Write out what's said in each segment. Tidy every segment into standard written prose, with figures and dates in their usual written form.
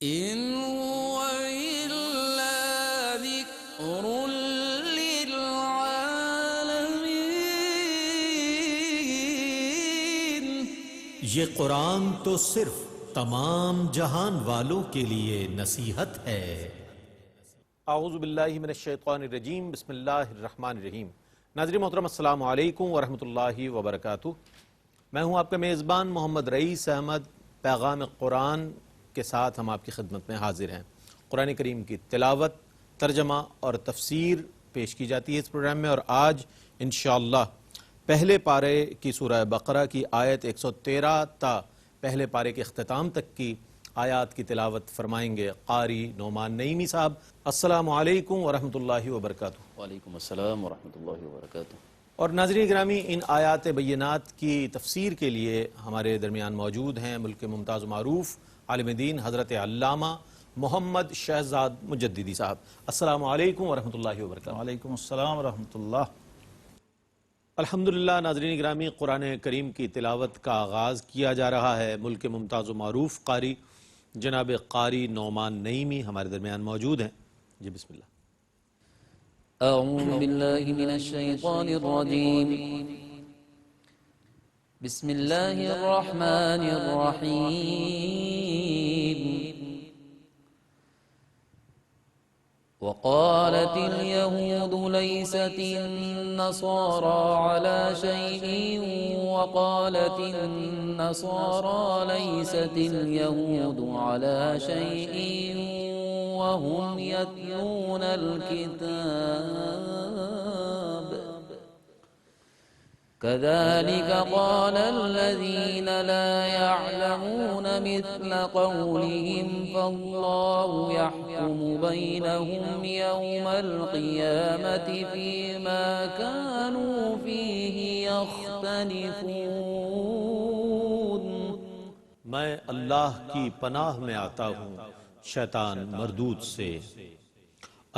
إن هو إلا ذكر للعالمين. یہ قرآن تو صرف تمام جہان والوں کے لیے نصیحت ہے۔ اعوذ باللہ من الشیطان الرجیم، بسم اللہ الرحمن الرحیم۔ ناظرین محترم، السلام علیکم ورحمۃ اللہ وبرکاتہ۔ میں ہوں آپ کا میزبان محمد رئیس احمد۔ پیغام قرآن کے ساتھ ہم آپ کی خدمت میں حاضر ہیں۔ قرآن کریم کی تلاوت، ترجمہ اور تفسیر پیش کی جاتی ہے اس پروگرام میں، اور آج انشاءاللہ پہلے پارے کی سورہ بقرہ کی آیت 113 تا پہلے پارے کے اختتام تک کی آیات کی تلاوت فرمائیں گے قاری نعمان نعیمی صاحب۔ السلام علیکم ورحمۃ اللہ وبرکاتہ۔ وعلیکم السلام ورحمۃ اللہ وبرکاتہ۔ اور ناظرین گرامی، ان آیات بینات کی تفسیر کے لیے ہمارے درمیان موجود ہیں ملک کے ممتاز و معروف عالم دین حضرت علامہ محمد شہزاد مجددی صاحب۔ السلام علیکم ورحمۃ اللہ وبرکاتہ۔ وعلیکم السلام ورحمۃ اللہ۔ الحمدللہ ناظرین گرامی، قرآن کریم کی تلاوت کا آغاز کیا جا رہا ہے۔ ملک کے ممتاز و معروف قاری جناب قاری نعمان نعیمی ہمارے درمیان موجود ہیں۔ جی بسم اللہ۔ اعوذ باللہ من الشیطان الرجیم، بسم اللہ الرحمن الرحیم۔ وقالت اليهود ليست النصارى على شيء وقالت النصارى ليست اليهود على شيء وهم يتلون الكتاب كذلك قال الذين لا يعلمون مثل قولهم فالله يحكم بينهم يوم القيامة فيما كانوا فيه يختلفون۔ میں اللہ کی پناہ میں آتا ہوں شیطان مردود سے۔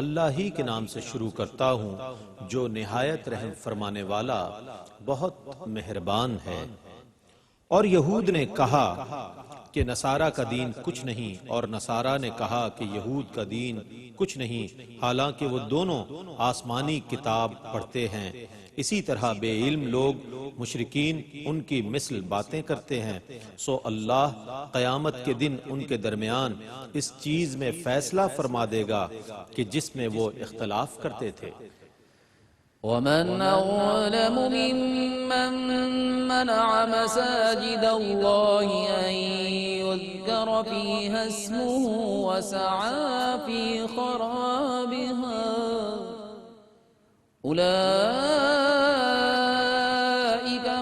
اللہ ہی کے نام سے شروع کرتا ہوں جو نہایت رحم فرمانے والا بہت مہربان ہے۔ اور یہود نے کہا کہ نصارہ کا دین کچھ نہیں، اور نصارہ نے کہا کہ یہود کا دین کچھ نہیں، حالانکہ وہ دونوں آسمانی کتاب پڑھتے ہیں۔ اسی طرح بے علم لوگ مشرکین ان کی مثل باتیں کرتے ہیں، سو اللہ قیامت کے دن ان کے درمیان اس چیز میں فیصلہ فرما دے گا کہ جس میں وہ اختلاف کرتے تھے۔ ومن أظلم ممن منع مساجد الله أن يذكر فيها اسمه وسعى في خرابها أولئك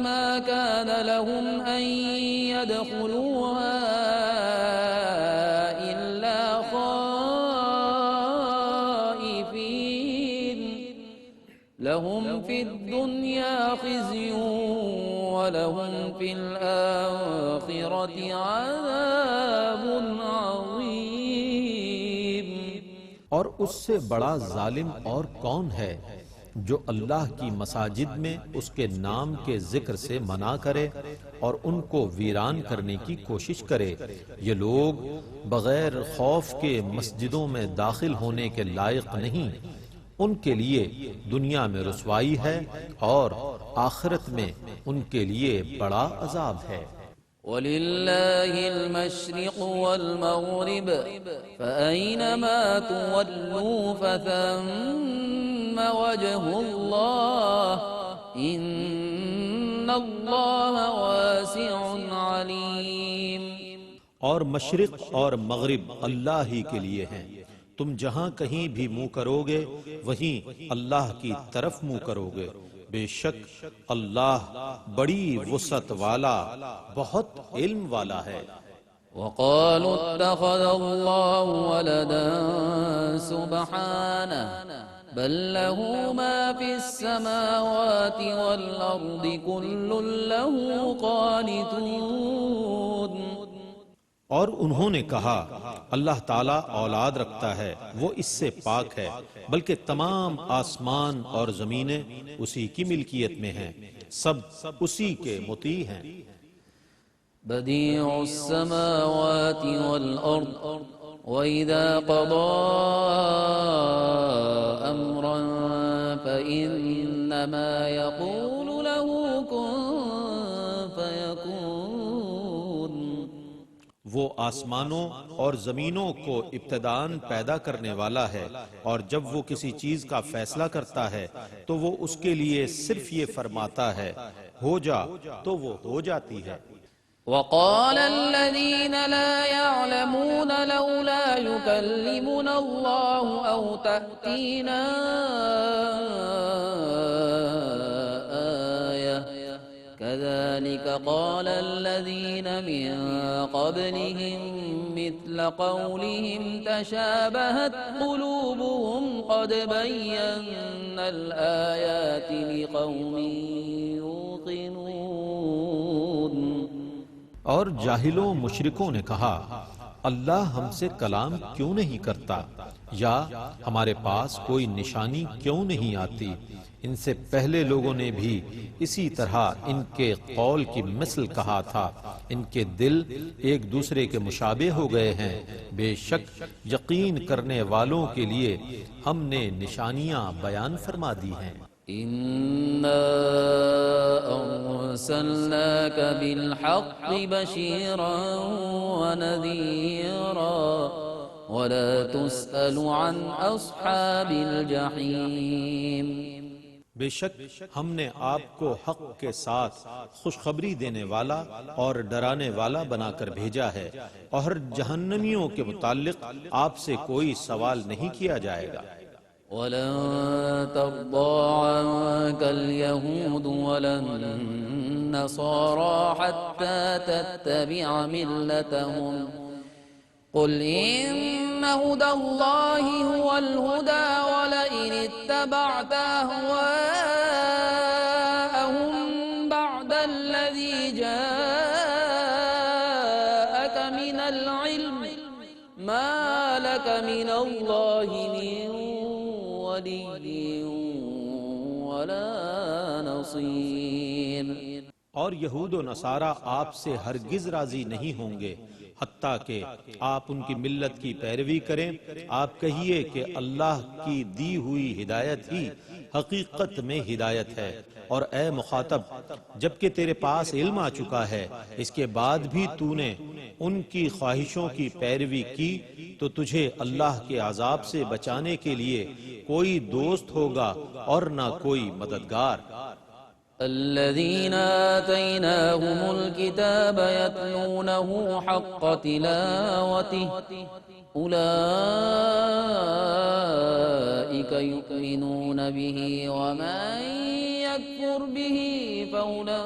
ما كان لهم أن يدخلوها إلا خائفين لهم في الدنيا خزي ولهم في الآخرة عذاب عظيم۔ اور اس سے بڑا ظالم اور کون ہے جو اللہ کی مساجد میں اس کے نام کے ذکر سے منع کرے اور ان کو ویران کرنے کی کوشش کرے۔ یہ لوگ بغیر خوف کے مسجدوں میں داخل ہونے کے لائق نہیں، ان کے لیے دنیا میں رسوائی ہے اور آخرت میں ان کے لیے بڑا عذاب ہے۔ وَلِلَّهِ الْمَشْرِقُ وَالْمَغْرِبُ فَأَيْنَمَا تُوَلُّوا فَثَمَّ وَجْهُ اللَّهِ إِنَّ اللَّهَ وَاسِعٌ عَلِيمٌ۔ اور مشرق اور مغرب اللہ ہی کے لیے ہیں، تم جہاں کہیں بھی منہ کرو گے وہیں اللہ کی طرف منہ کرو گے، بے شک اللہ بڑی وسعت والا بہت علم والا ہے۔ وقالوا اتخذ الله ولدا سبحانه بل له ما في السماوات والأرض كل له قانتون۔ اور انہوں نے کہا اللہ تعالیٰ اولاد رکھتا ہے، وہ اس سے پاک ہے، بلکہ تمام آسمان اور زمینیں اسی کی ملکیت میں ہیں، سب اسی کے مطیع ہیں۔ بديع السماوات والأرض وَإِذَا قَضَى أَمْرًا فَإِنَّمَا يَقُولُ لَهُ كُن فَيَكُونُ۔ وہ آسمانوں اور زمینوں کو ابتداً پیدا کرنے والا ہے، اور جب وہ کسی چیز کا فیصلہ کرتا ہے تو وہ اس کے لیے صرف یہ فرماتا ہے ہو جا، تو وہ ہو جاتی ہے۔ وقال الذين لا يعلمون لولا يكلمنا الله أو تأتينا آية كذلك قال الذين من قبلهم مثل قولهم تشابهت قلوبهم قد بينا الآيات لقوم يوقنون۔ اور جاہلوں مشرکوں نے کہا اللہ ہم سے کلام کیوں نہیں کرتا، یا ہمارے پاس کوئی نشانی کیوں نہیں آتی۔ ان سے پہلے لوگوں نے بھی اسی طرح ان کے قول کی مثل کہا تھا، ان کے دل ایک دوسرے کے مشابہ ہو گئے ہیں۔ بے شک یقین کرنے والوں کے لیے ہم نے نشانیاں بیان فرما دی ہیں۔ إِنَّا أَرْسَلْنَاكَ بِالْحَقِّ بَشِيرًا وَنَذِيرًا وَلَا تُسْأَلُ عَنْ أَصْحَابِ الْجَحِيمِ۔ بے شک ہم نے آپ کو حق کے ساتھ خوشخبری دینے والا اور ڈرانے والا بنا کر بھیجا ہے، اور جہنمیوں کے متعلق آپ سے کوئی سوال نہیں کیا جائے گا۔ وَلَن تَرْضَىٰ عَنكَ الْيَهُودُ وَلَا النَّصَارَىٰ حَتَّىٰ تَتَّبِعَ مِلَّتَهُمْ قُلْ إِنَّ هُدَى اللَّهِ هُوَ الْهُدَىٰ وَلَئِنِ اتَّبَعْتَ أَهْوَاءَهُم بَعْدَ الَّذِي جَاءَكَ مِنَ الْعِلْمِ مَا لَكَ مِنَ اللَّهِ مِن وَلَا نَصِيرٍ۔ اور یہود و نصارہ آپ سے ہرگز راضی نہیں ہوں گے حتیٰ کہ آپ ان کی ملت کی پیروی کریں۔ آپ کہیے کہ اللہ کی دی ہوئی ہدایت ہی حقیقت میں ہدایت ہے، اور اے مخاطب جبکہ تیرے پاس علم آ چکا ہے اس کے بعد بھی تو نے ان کی خواہشوں کی پیروی کی، تو تجھے اللہ کے عذاب سے بچانے کے لیے کوئی دوست ہوگا اور نہ کوئی مددگار۔ الذين آتيناهم الكتاب يتلونه حق تلاوته أولئك يؤمنون به ومن يكفر به فأولئك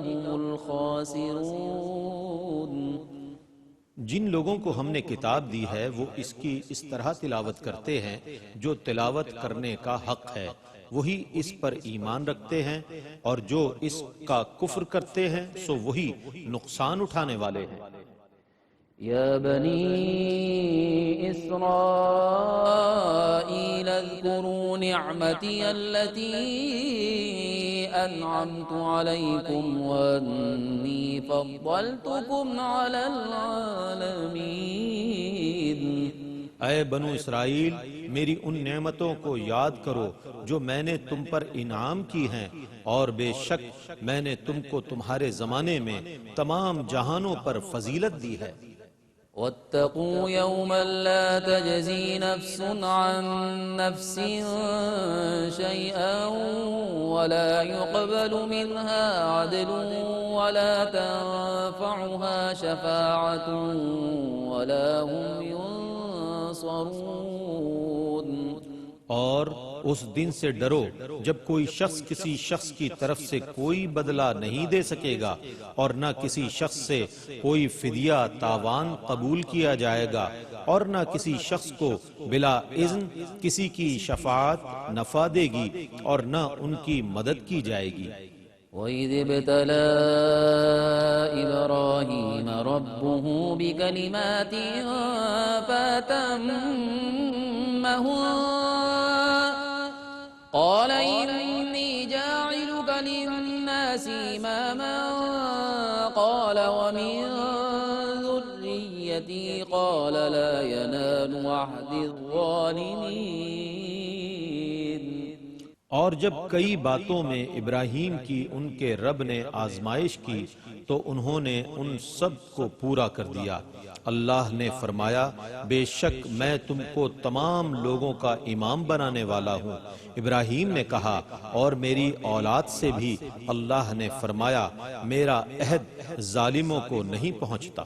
هم الخاسرون۔ جن لوگوں کو ہم نے کتاب دی ہے وہ اس کی اس طرح تلاوت کرتے ہیں جو تلاوت کرنے کا حق ہے، وہی اس پر ایمان رکھتے ہیں، اور جو اس کا کفر کرتے ہیں سو وہی نقصان اٹھانے والے ہیں۔ یا بنی اسرائیل اذکروا نعمتی التي انعمت علیکم وانی فضلتکم علی العالمین۔ اے بنو اسرائیل میری ان نعمتوں کو یاد کرو جو میں نے تم پر انعام کی ہیں، اور بے شک میں نے تم کو تمہارے زمانے میں تمام جہانوں پر فضیلت دی ہے۔ واتقوا يوما لا تجزي نفس عن نفس شيئا ولا يقبل منها عدل ولا تنفعها شفاعة ولا هم ينصرون۔ اور اس دن سے ڈرو جب کوئی شخص کسی شخص کی طرف سے کوئی بدلہ نہیں دے سکے گا، اور نہ کسی شخص سے کوئی فدیہ تاوان قبول کیا جائے گا، اور نہ کسی شخص کو بلا اذن کسی کی شفاعت نفع دے گی، اور نہ ان کی مدد کی جائے گی۔ وَإِذِ ابْتَلَىٰ إِبْرَاهِيمَ رَبُّهُ بِكَلِمَاتٍ فَأَتَمَّهُنَّ قال إني جاعلك للناس إماما قال ومن ذريتي ذريتي قال لا ينال عهد الظالمين اور جب کئی باتوں میں ابراہیم کی ان کے رب نے آزمائش کی تو انہوں نے ان سب کو پورا کر دیا۔ اللہ نے فرمایا بے شک میں تم کو تمام لوگوں کا امام بنانے والا ہوں۔ ابراہیم نے کہا اور میری اولاد سے بھی اللہ نے فرمایا میرا عہد ظالموں کو نہیں پہنچتا۔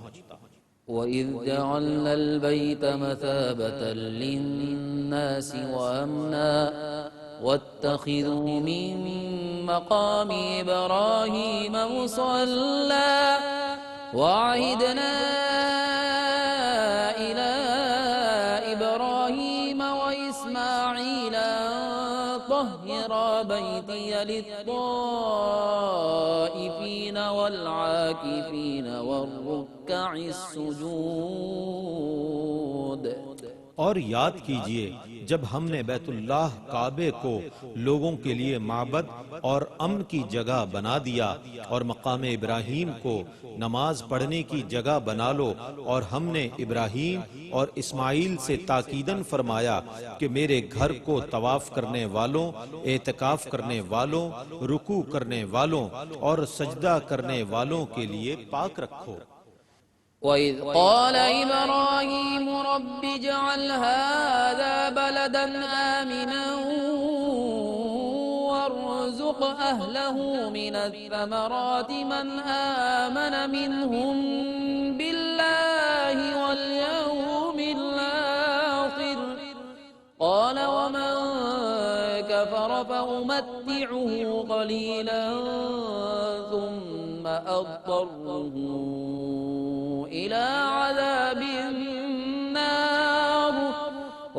وَإِذْ جَعَلْنَا الْبَيْتَ مَثَابَةً لِلنَّاسِ وَأَمْنًا وَاتَّخِذُوا مِن مَّقَامِ إِبْرَاهِيمَ مُصَلًّى وَعَهِدْنَا إِلَىٰ إِبْرَاهِيمَ وَإِسْمَاعِيلَ أَن طَهِّرَا بَيْتِيَ لِلطَّائِفِينَ وَالْعَاكِفِينَ وَالرُّكَّعِ السُّجُودِ۔ اور یاد کیجئے جب ہم نے بیت اللہ کعبے کو لوگوں کے لیے معبد اور امن کی جگہ بنا دیا اور مقام ابراہیم کو نماز پڑھنے کی جگہ بنا لو، اور ہم نے ابراہیم اور اسماعیل سے تاکیداً فرمایا کہ میرے گھر کو طواف کرنے والوں، اعتکاف کرنے والوں، رکوع کرنے والوں اور سجدہ کرنے والوں کے لیے پاک رکھو۔ وَإِذْ قَالَ إِبْرَاهِيمُ رَبِّ اجْعَلْ هَٰذَا بَلَدًا آمِنًا وَارْزُقْ أَهْلَهُ مِنَ الثَّمَرَاتِ مَنْ آمَنَ مِنْهُم بِاللَّهِ وَالْيَوْمِ الْآخِرِ قَالَ وَمَن كَفَرَ فَأُمَتِّعُهُ قَلِيلًا ثُمَّ أَضْطَرُّهُ إِلَىٰ عَذَابِ النَّارِ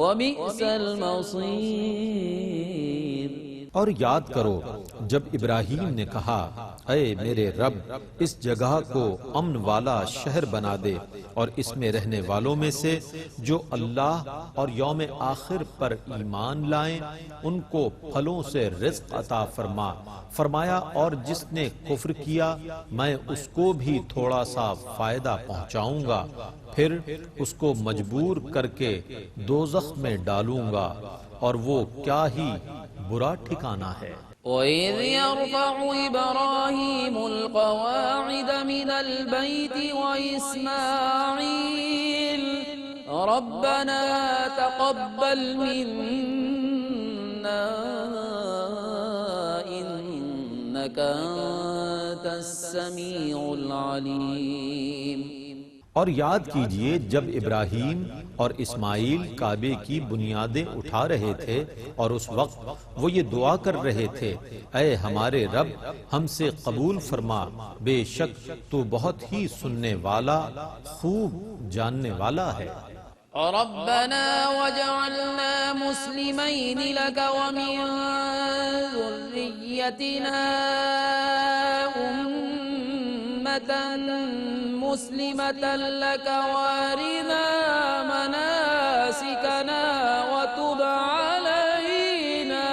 وَبِئْسَ الْمَصِيرُ۔ اور یاد کرو جب ابراہیم نے کہا اے میرے رب اس جگہ کو امن والا شہر بنا دے اور اس میں رہنے والوں میں سے جو اللہ اور یوم آخر پر ایمان لائیں ان کو پھلوں سے رزق عطا فرما۔ فرمایا اور جس نے کفر کیا میں اس کو بھی تھوڑا سا فائدہ پہنچاؤں گا، پھر اس کو مجبور کر کے دوزخ میں ڈالوں گا، اور وہ کیا ہی برا ٹھکانہ ہے۔ وَإِذْ يَرْفَعُ إِبْرَاهِيمُ الْقَوَاعِدَ مِنَ الْبَيْتِ وَإِسْمَاعِيلُ رَبَّنَا تَقَبَّلْ مِنَّا إِنَّكَ أَنتَ السَّمِيعُ الْعَلِيمُ۔ اور یاد کیجئے جب ابراہیم اور اسماعیل کعبے کی بنیادیں اٹھا رہے تھے اور اس وقت وہ یہ دعا کر رہے تھے اے ہمارے رب ہم سے قبول فرما، بے شک تو بہت ہی سننے والا خوب جاننے والا ہے۔ ربنا وجعلنا مسلمين لك ومن ذريتنا أمة مسلمة لك وارنا مناسكنا وتب علينا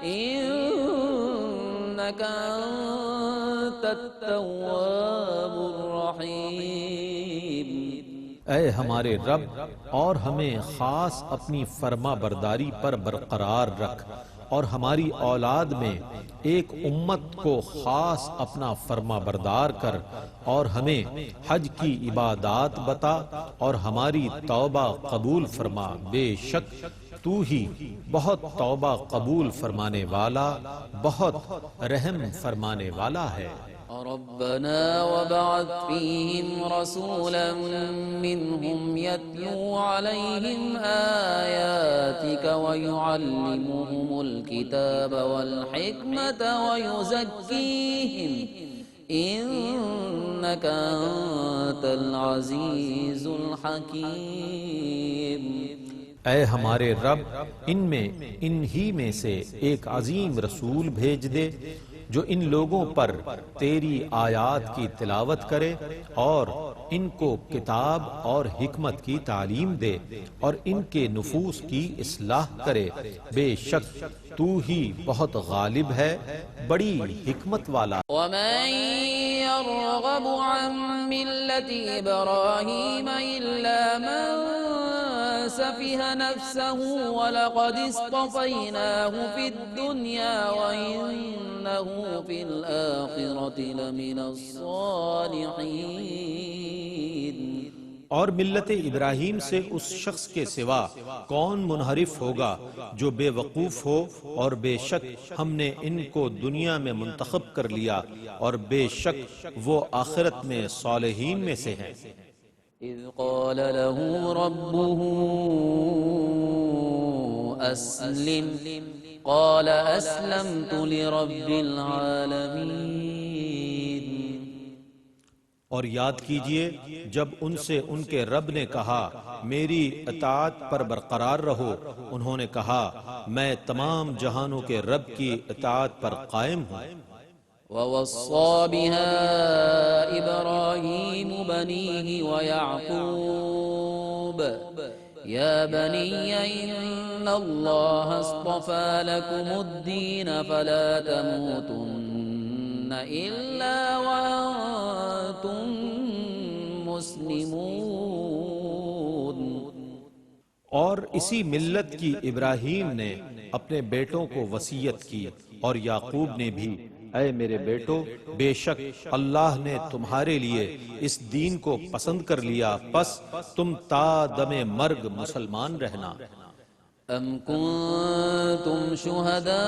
إنك أنت التواب الرحيم۔ اے ہمارے رب اور ہمیں خاص اپنی فرما برداری پر برقرار رکھ، اور ہماری اولاد میں ایک امت کو خاص اپنا فرما بردار کر، اور ہمیں حج کی عبادات بتا اور ہماری توبہ قبول فرما، بے شک تو ہی بہت توبہ قبول فرمانے والا بہت رحم فرمانے والا ہے۔ ربنا وبعث فيهم رسولا منهم يتلو عليهم آياتك ويعلمهم الكتاب والحكمة ويزكيهم إنك أنت العزيز الحكيم۔ اے ہمارے رب انہی میں سے ایک عظیم رسول بھیج دے جو ان لوگوں پر تیری آیات کی تلاوت کرے اور ان کو کتاب اور حکمت کی تعلیم دے اور ان کے نفوس کی اصلاح کرے، بے شک تو ہی بہت غالب ہے، بڑی حکمت والا۔ وَمَن يرغب عن ملة إبراهيم إلا من سفه نفسه ولقد اصطفيناه في الدنيا وإنه في الآخرة لمن الصالحين۔ اور ملت ابراہیم سے اس شخص کے سوا کون منحرف ہوگا جو بے وقوف ہو، اور بے شک ہم نے ان کو دنیا میں منتخب کر لیا اور بے شک وہ آخرت میں صالحین میں سے ہیں۔ إذ قال له ربه أسلم قال أسلمت لرب العالمين۔ اور یاد کیجئے جب ان سے ان کے رب نے کہا میری اطاعت پر برقرار رہو، انہوں نے کہا میں تمام جہانوں کے رب کی اطاعت پر قائم ہوں۔ ووصى بها إبراهيم بنيه ويعقوب يا بني إن الله اصطفى لكم الدين فلا تموتن إلا وأنتم مسلمون۔ اور اسی ملت کی ابراہیم نے اپنے بیٹوں کو وصیت کی، اور یعقوب نے بھی، اے میرے بیٹو، بے شک اللہ نے تمہارے لیے اس دین کو پسند کر لیا، پس تم تا دم مرگ مسلمان رہنا۔ أم كنتم شهداء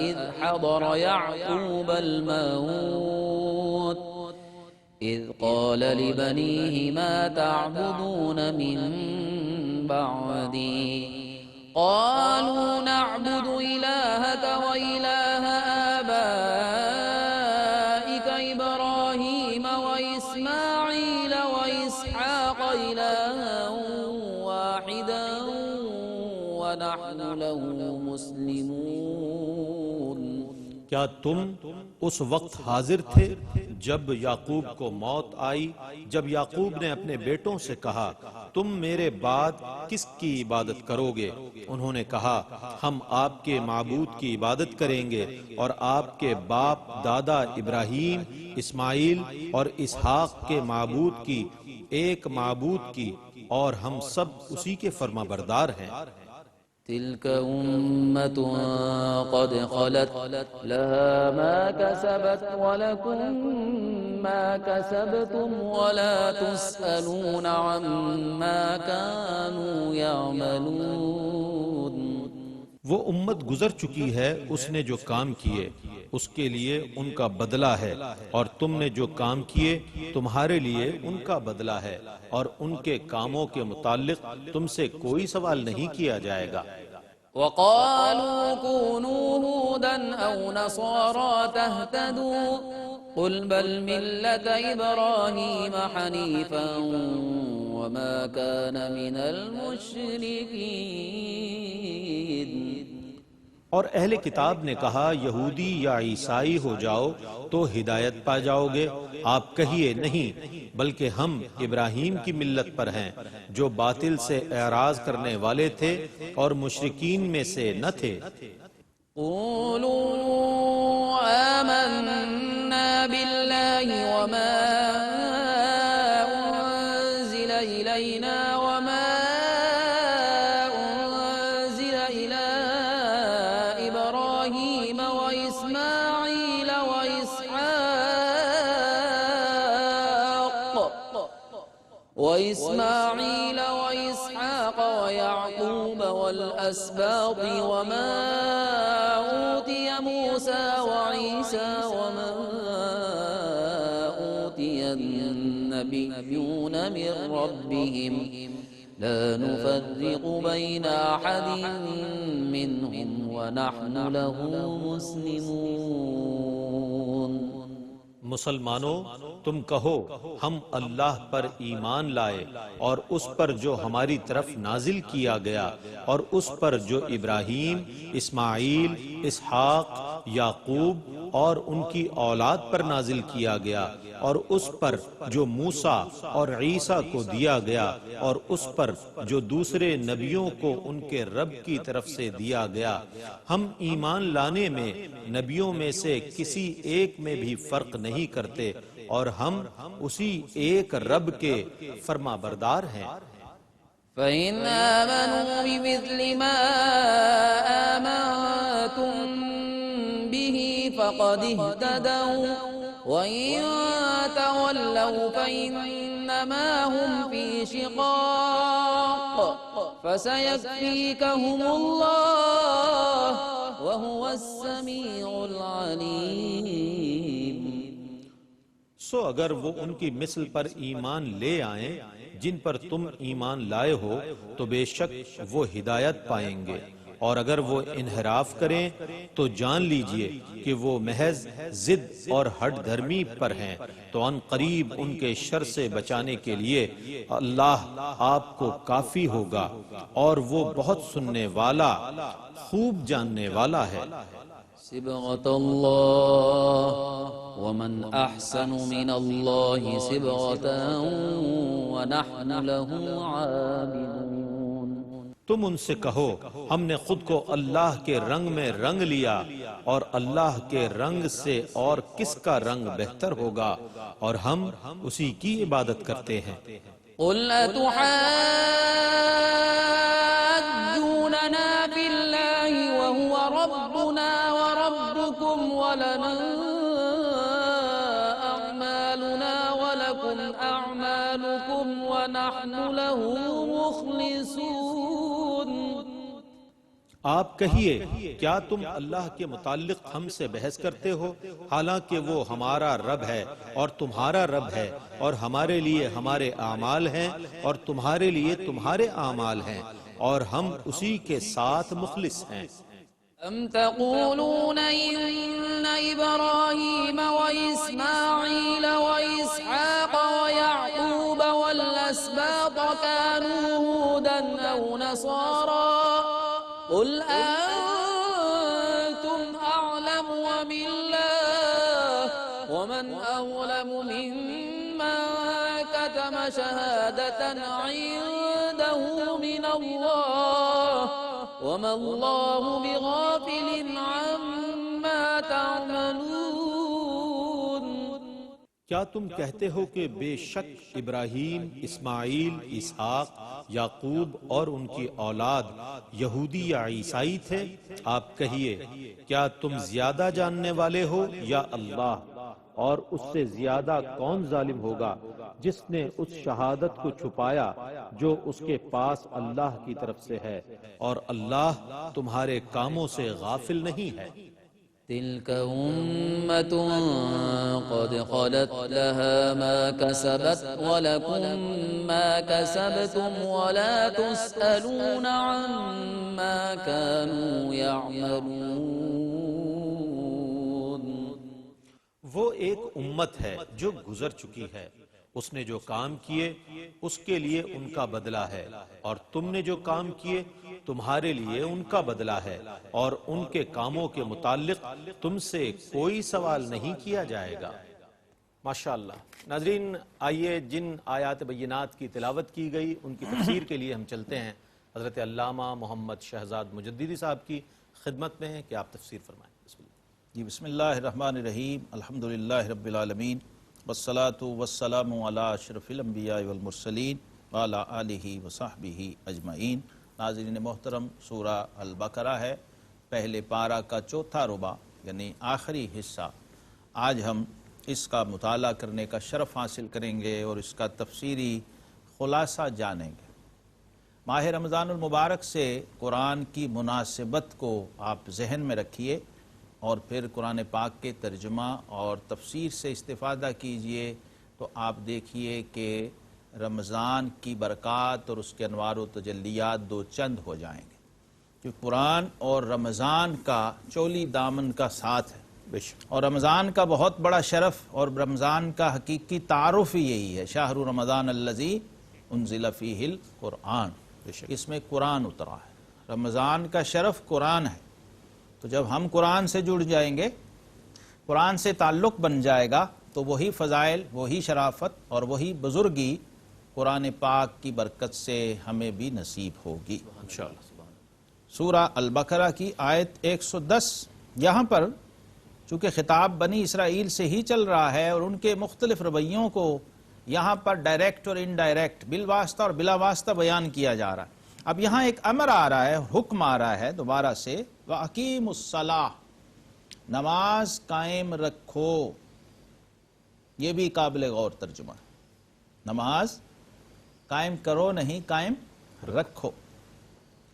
إذ حضر يعقوب الموت إذ قال لبنيه ما تعبدون من بعدي قالوا نعبد إلهك وإله آبائك إبراهيم وإسماعيل وإسحاق إلها واحدا ونحن له مسلمون۔ کیا تم اس وقت حاضر تھے جب یعقوب کو موت آئی، جب یعقوب نے اپنے بیٹوں سے کہا تم میرے بعد کس کی عبادت کرو گے؟ انہوں نے کہا ہم آپ کے معبود کی عبادت کریں گے اور آپ کے باپ دادا ابراہیم، اسماعیل اور اسحاق کے معبود کی، ایک معبود کی، اور ہم سب اسی کے فرما بردار ہیں۔ تلك أمة قد خلت لها ما كسبت ولكم ما كسبتم ولا تسألون عما كانوا يعملون۔ وہ امت گزر چکی ہے، اس نے جو کام کیے اس کے لیے ان کا بدلہ ہے، اور تم نے جو کام کیے تمہارے لیے ان کا بدلہ ہے، اور ان کے کاموں کے متعلق تم سے کوئی سوال نہیں کیا جائے گا۔ وقالوا كونوا هودا أو نصارى تهتدوا قل بل ملة إبراهيم حنيفا وما كان من المشركين۔ اور اہل کتاب نے کہا یہودی یا عیسائی ہو جاؤ تو ہدایت پا جاؤ گے، آپ کہیے نہیں، بلکہ ہم ابراہیم کی ملت پر ہیں جو باطل سے اعراض کرنے والے تھے اور مشرکین میں سے نہ تھے۔ قولوا آمنا بالله وما أنزل إلينا وما وإسماعيل وإسحاق ويعقوب والأسباط وما أوتي موسى وعيسى وما أوتي النبيون من ربهم لا نفرق بين أحد منهم ونحن له مسلمون۔ مسلمانوں تم کہو ہم اللہ پر ایمان لائے اور اس پر جو ہماری طرف نازل کیا گیا اور اس پر جو ابراہیم، اسماعیل، اسحاق یعقوب اور ان کی اولاد پر نازل کیا گیا، اور اس پر جو موسیٰ اور عیسیٰ کو دیا گیا، اور اس پر جو دوسرے نبیوں کو ان کے رب کی طرف سے دیا گیا۔ ہم ایمان لانے میں نبیوں میں سے کسی ایک میں بھی فرق نہیں کرتے، اور ہم اسی ایک رب کے فرما بردار ہیں۔ فَإِنْ آمَنُوا بِمِثْلِ مَا آمَنْتُمْ بِهِ فَقَدِ اهْتَدَوْا وَإِنْ تَوَلَّوْا فَإِنَّمَا هُمْ فِي شِقَاقٍ فَسَيَكْفِيكَهُمُ اللَّهُ وَهُوَ السَّمِيعُ الْعَلِيمُ۔ سو اگر وہ ان کی مثل پر ایمان لے آئیں جن پر تم ایمان لائے ہو تو بے شک وہ ہدایت پائیں گے، اور اگر وہ انحراف کریں تو جان لیجئے کہ وہ محض ضد اور ہٹ دھرمی پر ہیں، تو ان قریب ان کے شر سے بچانے کے لیے اللہ آپ کو کافی ہوگا، اور وہ بہت سننے والا، خوب جاننے والا ہے۔ صبغة الله ومن أحسن من الله صبغة ونحن له عابدون۔ تم ان سے کہو ہم نے خود کو اللہ کے رنگ میں رنگ لیا، اور اللہ کے رنگ سے اور کس کا رنگ بہتر ہوگا، اور ہم اسی کی عبادت کرتے ہیں۔ قل أتحاجوننا في الله وهو ربنا وربكم ولنا أعمالنا ولكم أعمالكم ونحن له مخلصون۔ آپ کہیے کیا تم اللہ کے متعلق ہم سے بحث کرتے ہو، حالانکہ وہ ہمارا رب ہے اور تمہارا رب ہے، اور ہمارے لیے ہمارے اعمال ہیں اور تمہارے لیے تمہارے اعمال ہیں، اور ہم اسی کے ساتھ مخلص ہیں۔ أم تقولون إن إبراهيم وإسماعيل وإسحاق ويعقوب والأسباط كانوا هودا أو نصارى قل أنتم أعلم أم الله ومن أظلم ممن كتم شهادة عنده من الله وما الله بغافل عما تعملون۔ کیا تم کہتے ہو کہ بے شک ابراہیم، اسماعیل، اسحاق، یعقوب اور ان کی اولاد یہودی یا عیسائی تھے؟ آپ کہیے کیا تم زیادہ جاننے والے ہو یا اللہ؟ اور اس سے زیادہ کون ظالم ہوگا جس نے اس شہادت کو چھپایا جو اس کے پاس اللہ کی طرف سے ہے، اور اللہ تمہارے کاموں سے غافل نہیں ہے۔ تلك أمة قد خلت لها ما كسبت ولكم ما كسبتم ولا تسألون عما كانوا يعملون۔ وہ ایک امت ہے جو گزر چکی ہے، اس نے جو کام کیے اس کے لیے ان کا بدلہ ہے، اور تم نے جو کام کیے تمہارے لیے ان کا بدلہ ہے، اور ان کے کاموں کے متعلق تم سے کوئی سوال نہیں کیا جائے گا۔ ماشاءاللہ۔ ناظرین، آئیے جن آیات بینات کی تلاوت کی گئی ان کی تفسیر کے لیے ہم چلتے ہیں حضرت علامہ محمد شہزاد مجددی صاحب کی خدمت میں ہیں کہ آپ تفسیر فرمائیں۔ بسم اللہ۔ جی بسم اللہ الرحمن الرحیم، الحمدللہ رب العالمین، والصلاة والسلام علی اشرف الانبیاء والمرسلین وعلی آلہ وصحبہ اجمعین۔ ناظرین محترم، سورہ البقرہ ہے، پہلے پارہ کا چوتھا ربع یعنی آخری حصہ۔ آج ہم اس کا مطالعہ کرنے کا شرف حاصل کریں گے اور اس کا تفسیری خلاصہ جانیں گے۔ ماہ رمضان المبارک سے قرآن کی مناسبت کو آپ ذہن میں رکھیے، اور پھر قرآن پاک کے ترجمہ اور تفسیر سے استفادہ کیجئے، تو آپ دیکھیے کہ رمضان کی برکات اور اس کے انوار و تجلیات دو چند ہو جائیں گے، کہ قرآن اور رمضان کا چولی دامن کا ساتھ ہے، اور رمضان کا بہت بڑا شرف اور رمضان کا حقیقی تعارف ہی یہی ہے، شہر رمضان الذی انزل فیہ القرآن، اس میں قرآن اترا ہے۔ رمضان کا شرف قرآن ہے، تو جب ہم قرآن سے جڑ جائیں گے، قرآن سے تعلق بن جائے گا، تو وہی فضائل، وہی شرافت اور وہی بزرگی قرآن پاک کی برکت سے ہمیں بھی نصیب ہوگی انشاءاللہ۔ سورہ البقرہ کی آیت 110، یہاں پر چونکہ خطاب بنی اسرائیل سے ہی چل رہا ہے اور ان کے مختلف رویوں کو یہاں پر ڈائریکٹ اور انڈائریکٹ، بالواسطہ اور بلا واسطہ بیان کیا جا رہا ہے۔ اب یہاں ایک امر آ رہا ہے، حکم آ رہا ہے دوبارہ سے، وَأَقِيمُوا الصَّلَاةَ، نماز قائم رکھو۔ یہ بھی قابل غور ترجمہ ہے، نماز قائم کرو نہیں، قائم رکھو،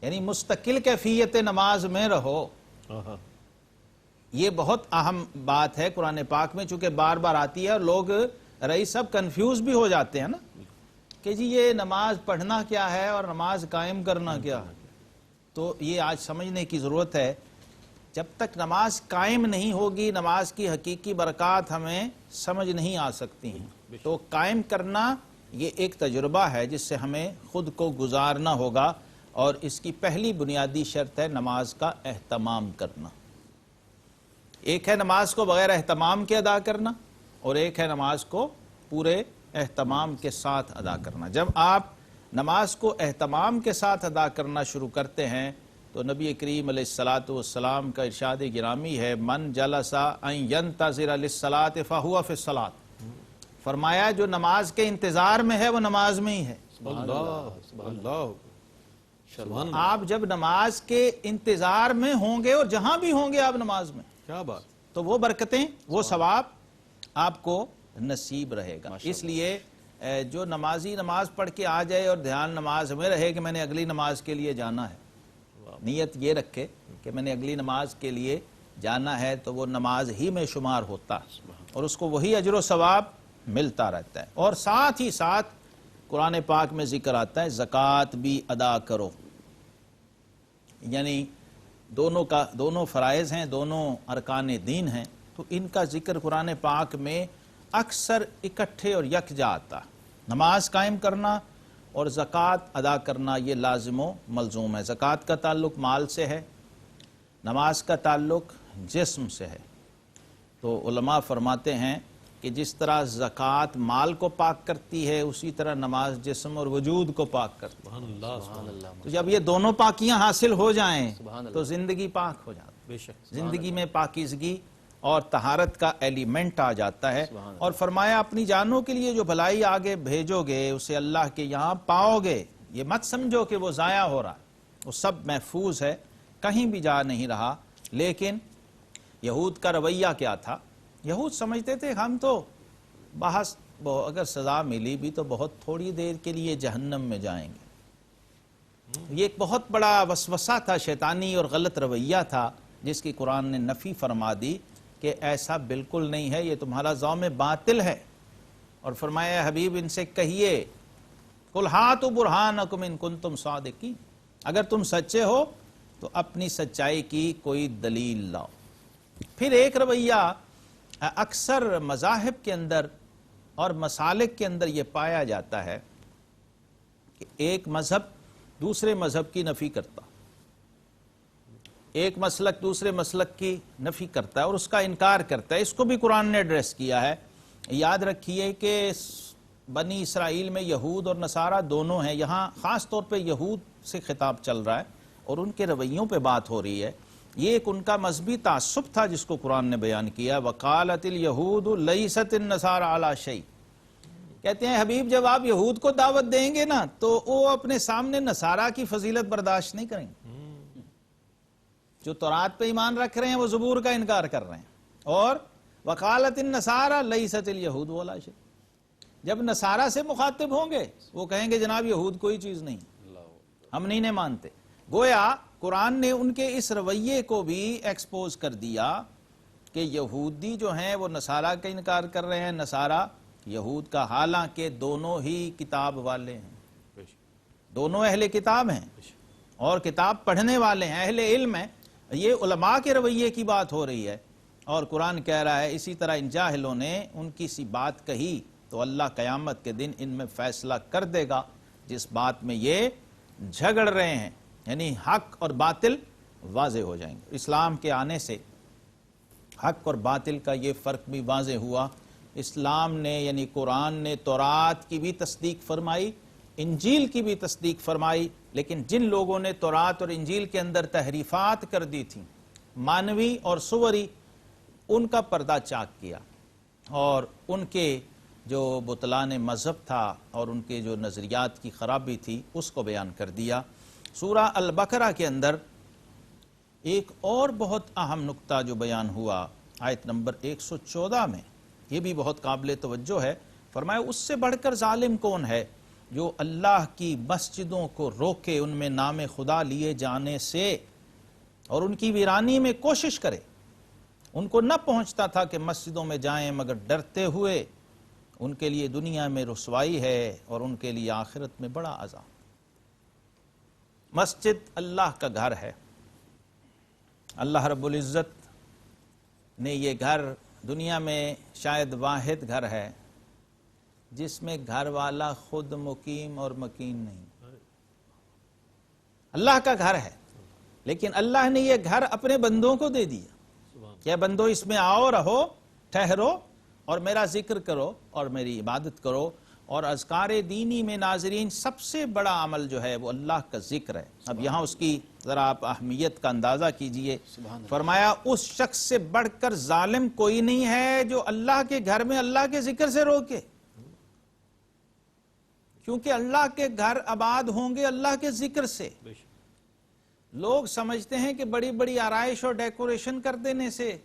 یعنی مستقل کیفیت نماز میں رہو۔ یہ بہت اہم بات ہے قرآن پاک میں، چونکہ بار بار آتی ہے اور لوگ رئیس سب کنفیوز بھی ہو جاتے ہیں نا کہ جی یہ نماز پڑھنا کیا ہے اور نماز قائم کرنا کیا ہے۔ تو یہ آج سمجھنے کی ضرورت ہے، جب تک نماز قائم نہیں ہوگی نماز کی حقیقی برکات ہمیں سمجھ نہیں آ سکتی ہیں۔ تو قائم کرنا یہ ایک تجربہ ہے جس سے ہمیں خود کو گزارنا ہوگا، اور اس کی پہلی بنیادی شرط ہے نماز کا اہتمام کرنا۔ ایک ہے نماز کو بغیر اہتمام کے ادا کرنا، اور ایک ہے نماز کو پورے اہتمام کے ساتھ ادا کرنا۔ جب آپ نماز کو اہتمام کے ساتھ ادا کرنا شروع کرتے ہیں تو نبی کریم علیہ السلام کا ارشاد گرامی ہے، من جلس ان ينتظر للصلاة فهو في الصلاة، فرمایا جو نماز کے انتظار میں ہے وہ نماز میں ہی ہے۔ آپ جب نماز کے انتظار میں ہوں گے اور جہاں بھی ہوں گے آپ نماز میں، کیا بات، تو وہ برکتیں، وہ ثواب آپ کو نصیب رہے گا۔ اس لیے جو نمازی نماز پڑھ کے آ جائے اور دھیان نماز میں رہے کہ میں نے اگلی نماز کے لیے جانا ہے، نیت یہ رکھے کہ میں نے اگلی نماز کے لیے جانا ہے، تو وہ نماز ہی میں شمار ہوتا اور اس کو وہی اجر و ثواب ملتا رہتا ہے۔ اور ساتھ ہی ساتھ قرآن پاک میں ذکر آتا ہے زکوٰۃ بھی ادا کرو، یعنی دونوں فرائض ہیں، دونوں ارکان دین ہیں، تو ان کا ذکر قرآن پاک میں اکثر اکٹھے اور یکجا آتا ہے۔ نماز قائم کرنا اور زکوٰۃ ادا کرنا یہ لازم و ملزوم ہے۔ زکوٰۃ کا تعلق مال سے ہے، نماز کا تعلق جسم سے ہے۔ تو علماء فرماتے ہیں کہ جس طرح زکوٰۃ مال کو پاک کرتی ہے، اسی طرح نماز جسم اور وجود کو پاک کرتی ہے۔ تو جب یہ دونوں پاکیاں حاصل ہو جائیں تو زندگی پاک ہو جاتی ہے، بے شک، زندگی میں پاکیزگی اور طہارت کا ایلیمنٹ آ جاتا ہے۔ اور فرمایا اپنی جانوں کے لیے جو بھلائی آگے بھیجو گے اسے اللہ کے یہاں پاؤ گے، یہ مت سمجھو کہ وہ ضائع ہو رہا ہے، وہ سب محفوظ ہے، کہیں بھی جا نہیں رہا۔ لیکن یہود کا رویہ کیا تھا؟ یہود سمجھتے تھے ہم تو بحث اگر سزا ملی بھی تو بہت تھوڑی دیر کے لیے جہنم میں جائیں گے۔ یہ ایک بہت بڑا وسوسہ تھا، شیطانی اور غلط رویہ تھا، جس کی قرآن نے نفی فرما دی کہ ایسا بالکل نہیں ہے، یہ تمہارا زعم باطل ہے۔ اور فرمایا حبیب ان سے کہیے قل ہاتوا برہانکم ان کنتم صادقین، اگر تم سچے ہو تو اپنی سچائی کی کوئی دلیل لاؤ۔ پھر ایک رویہ اکثر مذاہب کے اندر اور مسالک کے اندر یہ پایا جاتا ہے کہ ایک مذہب دوسرے مذہب کی نفی کرتا، ایک مسلک دوسرے مسلک کی نفی کرتا ہے اور اس کا انکار کرتا ہے۔ اس کو بھی قرآن نے ایڈریس کیا ہے۔ یاد رکھیے کہ بنی اسرائیل میں یہود اور نصارہ دونوں ہیں، یہاں خاص طور پہ یہود سے خطاب چل رہا ہے اور ان کے رویوں پہ بات ہو رہی ہے۔ یہ ایک ان کا مذہبی تعصب تھا جس کو قرآن نے بیان کیا، وقالت اليہود لیست النصارى علی شیء۔ کہتے ہیں حبیب جب آپ یہود کو دعوت دیں گے نا تو وہ اپنے سامنے نصارہ کی فضیلت برداشت نہیں کریں گے۔ جو تورات پہ ایمان رکھ رہے ہیں وہ زبور کا انکار کر رہے ہیں۔ اور وقالت النصارى لیست اليہود علی شیء، جب نصارہ سے مخاطب ہوں گے وہ کہیں گے جناب یہود کوئی چیز نہیں، ہم نہیں مانتے۔ گویا قرآن نے ان کے اس رویے کو بھی ایکسپوز کر دیا کہ یہودی جو ہیں وہ نصارہ کا انکار کر رہے ہیں، نصارہ یہود کا، حالانکہ دونوں ہی کتاب والے ہیں، دونوں اہل کتاب ہیں اور کتاب پڑھنے والے ہیں، اہل علم ہیں۔ یہ علماء کے رویے کی بات ہو رہی ہے اور قرآن کہہ رہا ہے اسی طرح ان جاہلوں نے ان کی سی بات کہی تو اللہ قیامت کے دن ان میں فیصلہ کر دے گا جس بات میں یہ جھگڑ رہے ہیں، یعنی حق اور باطل واضح ہو جائیں گے۔ اسلام کے آنے سے حق اور باطل کا یہ فرق بھی واضح ہوا۔ اسلام نے یعنی قرآن نے تورات کی بھی تصدیق فرمائی، انجیل کی بھی تصدیق فرمائی، لیکن جن لوگوں نے تورات اور انجیل کے اندر تحریفات کر دی تھیں، مانوی اور صوری، ان کا پردہ چاک کیا اور ان کے جو بطلان مذہب تھا اور ان کے جو نظریات کی خرابی تھی اس کو بیان کر دیا۔ سورہ البقرہ کے اندر ایک اور بہت اہم نقطہ جو بیان ہوا آیت نمبر 114 میں، یہ بھی بہت قابل توجہ ہے۔ فرمایا اس سے بڑھ کر ظالم کون ہے جو اللہ کی مسجدوں کو روکے ان میں نام خدا لیے جانے سے اور ان کی ویرانی میں کوشش کرے۔ ان کو نہ پہنچتا تھا کہ مسجدوں میں جائیں مگر ڈرتے ہوئے، ان کے لیے دنیا میں رسوائی ہے اور ان کے لیے آخرت میں بڑا عذاب۔ مسجد اللہ کا گھر ہے۔ اللہ رب العزت نے یہ گھر دنیا میں شاید واحد گھر ہے جس میں گھر والا خود مقیم اور مکین نہیں۔ اللہ کا گھر ہے لیکن اللہ نے یہ گھر اپنے بندوں کو دے دیا کہ بندو اس میں آؤ، رہو، ٹھہرو اور میرا ذکر کرو اور میری عبادت کرو۔ اور اذکار دینی میں ناظرین سب سے بڑا عمل جو ہے وہ اللہ کا ذکر ہے۔ اب یہاں اس کی ذرا آپ اہمیت کا اندازہ کیجئے۔ فرمایا اس شخص سے بڑھ کر ظالم کوئی نہیں ہے جو اللہ کے گھر میں اللہ کے ذکر سے روکے، کیونکہ اللہ کے گھر آباد ہوں گے اللہ کے ذکر سے۔ لوگ سمجھتے ہیں کہ بڑی بڑی آرائش اور ڈیکوریشن کر دینے سے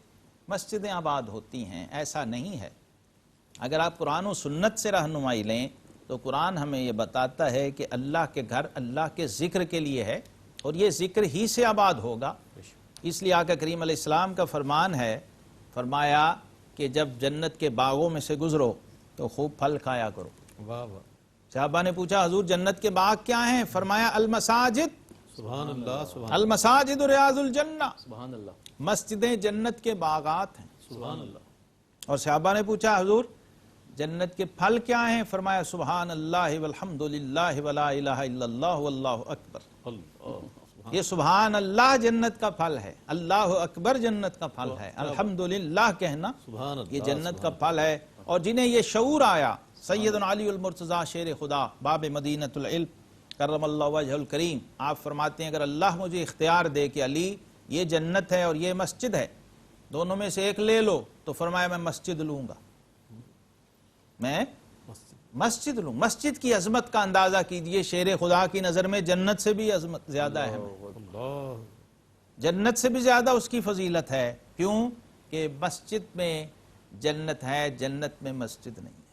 مسجدیں آباد ہوتی ہیں، ایسا نہیں ہے۔ اگر آپ قرآن و سنت سے رہنمائی لیں تو قرآن ہمیں یہ بتاتا ہے کہ اللہ کے گھر اللہ کے ذکر کے لیے ہے اور یہ ذکر ہی سے آباد ہوگا۔ اس لیے آقا کریم علیہ السلام کا فرمان ہے، فرمایا کہ جب جنت کے باغوں میں سے گزرو تو خوب پھل کھایا کرو۔ واہ واہ، صحابہ نے پوچھا حضور جنت کے باغ کیا ہیں؟ فرمایا المساجد، سبحان اللہ، سبحان المساجد ریاض الجنہ، سبحان اللہ، مسجدیں جنت کے باغات ہیں۔ سبحان اللہ، اور صحابہ نے پوچھا حضور جنت کے پھل کیا ہیں؟ فرمایا سبحان اللہ والحمد للہ ولا الہ الا اللہ واللہ اکبر۔ اللہ، یہ سبحان اللہ جنت کا پھل ہے، اللہ اکبر جنت کا پھل ہے، الحمدللہ کہنا سبحان اللہ، یہ جنت کا پھل ہے۔ اور جنہیں یہ شعور آیا، سیدنا علی المرتضیٰ شیر خدا باب مدینۃ العلم کرم اللہ وجہ الکریم، آپ فرماتے ہیں اگر اللہ مجھے اختیار دے کہ علی یہ جنت ہے اور یہ مسجد ہے، دونوں میں سے ایک لے لو، تو فرمایا میں مسجد لوں گا، میں مسجد لوں۔ مسجد کی عظمت کا اندازہ کیجئے، شیر خدا کی نظر میں جنت سے بھی عظمت زیادہ ہے، اللہ، جنت سے بھی زیادہ اس کی فضیلت ہے۔ کیوں کہ مسجد میں جنت ہے، جنت میں مسجد نہیں ہے۔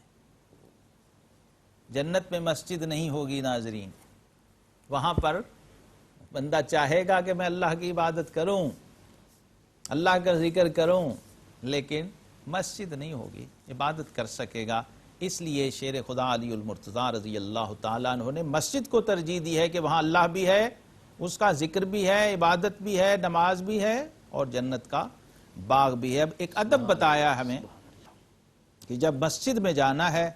جنت میں مسجد نہیں ہوگی ناظرین، وہاں پر بندہ چاہے گا کہ میں اللہ کی عبادت کروں، اللہ کا ذکر کروں، لیکن مسجد نہیں ہوگی، عبادت کر سکے گا۔ اس لیے شیر خدا علی المرتضیٰ رضی اللہ تعالیٰ عنہ نے مسجد کو ترجیح دی ہے کہ وہاں اللہ بھی ہے، اس کا ذکر بھی ہے، عبادت بھی ہے، نماز بھی ہے اور جنت کا باغ بھی ہے۔ اب ایک ادب بتایا ہمیں کہ جب مسجد میں جانا ہے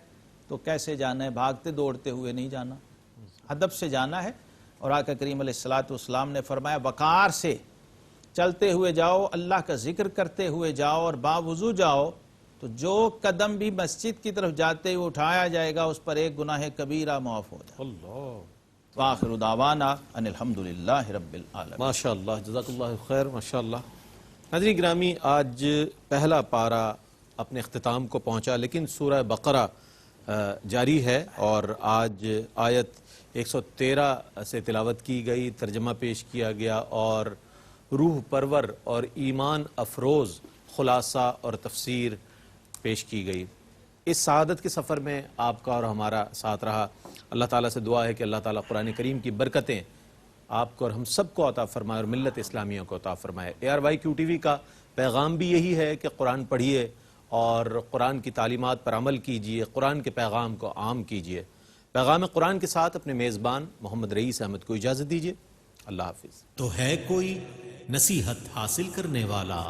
تو کیسے جانا ہے، بھاگتے دوڑتے ہوئے نہیں جانا، ادب سے جانا ہے۔ اور آقا کریم علیہ السلام نے فرمایا وقار سے چلتے ہوئے جاؤ، اللہ کا ذکر کرتے ہوئے جاؤ اور باوضو جاؤ، تو جو قدم بھی مسجد کی طرف جاتے ہوئے اٹھایا جائے گا اس پر ایک گناہ کبیرہ معاف ہو جائے۔ اللہ، وآخر دعوانا ان الحمدللہ رب العالمین۔ ماشاءاللہ، جزاک اللہ خیر، ماشاءاللہ۔ ناظرین گرامی، آج پہلا پارہ اپنے اختتام کو پہنچا، لیکن سورہ بقرہ جاری ہے اور آج آیت 113 سے تلاوت کی گئی، ترجمہ پیش کیا گیا اور روح پرور اور ایمان افروز خلاصہ اور تفسیر پیش کی گئی۔ اس سعادت کے سفر میں آپ کا اور ہمارا ساتھ رہا۔ اللہ تعالیٰ سے دعا ہے کہ اللہ تعالیٰ قرآن کریم کی برکتیں آپ کو اور ہم سب کو عطا فرمائے اور ملت اسلامیہ کو عطا فرمائے۔ ARYQ TV کا پیغام بھی یہی ہے کہ قرآن پڑھیے اور قرآن کی تعلیمات پر عمل کیجیے، قرآن کے پیغام کو عام کیجیے۔ پیغام قرآن کے ساتھ اپنے میزبان محمد رئیس احمد کو اجازت دیجیے۔ اللہ حافظ۔ تو ہے کوئی نصیحت حاصل کرنے والا